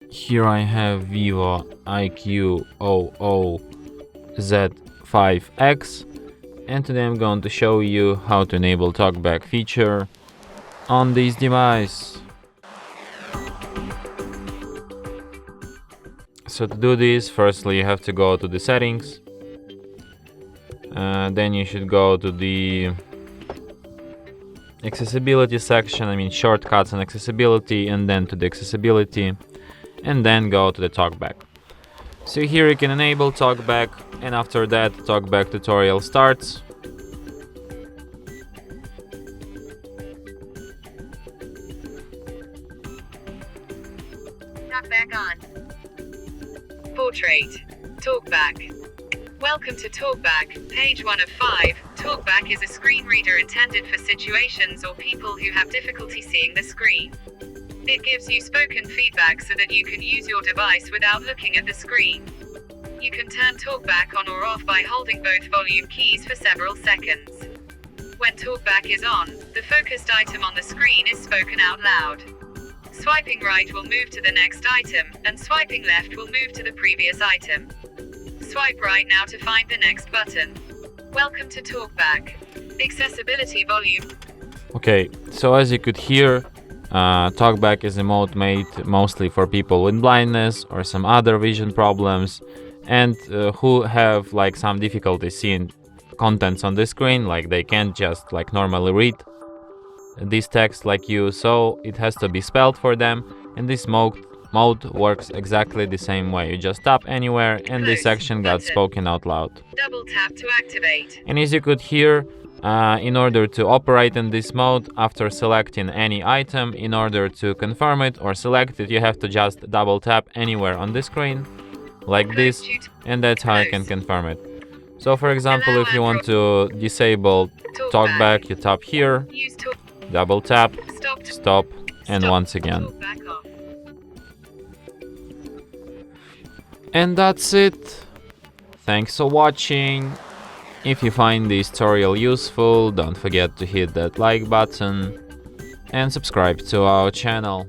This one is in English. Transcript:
Here I have VIVO IQOO Z5X, and today I'm going to show you how to enable talkback feature on this device. So to do this, firstly you have to go to the settings, then you should go to the accessibility section, shortcuts and accessibility, and then to the accessibility, and then go to the talkback. So here you can enable talkback, and after that talkback tutorial starts. Talkback on. Portrait. Talkback. Welcome to Talkback, page 1 of 5. Talkback is a screen reader intended for situations or people who have difficulty seeing the screen. It gives you spoken feedback so that you can use your device without looking at the screen. You can turn Talkback on or off by holding both volume keys for several seconds. When Talkback is on, the focused item on the screen is spoken out loud. Swiping right will move to the next item, and swiping left will move to the previous item. Swipe right now to find the next button. Welcome to Talkback. Accessibility volume. Okay, so as you could hear, talkback is a mode made mostly for people with blindness or some other vision problems, and who have some difficulty seeing contents on the screen, they can't just normally read this text like you, so it has to be spelled for them, and this mode works exactly the same way. You just tap anywhere and this section got spoken out loud. Double tap to activate. And as you could hear, in order to operate in this mode, after selecting any item, in order to confirm it or select it, you have to just double tap anywhere on the screen like this, and that's how you can confirm it. So for example, if you want to disable talkback, you tap here, double tap, stop, and once again. And that's it. Thanks for watching. If you find this tutorial useful, don't forget to hit that like button and subscribe to our channel.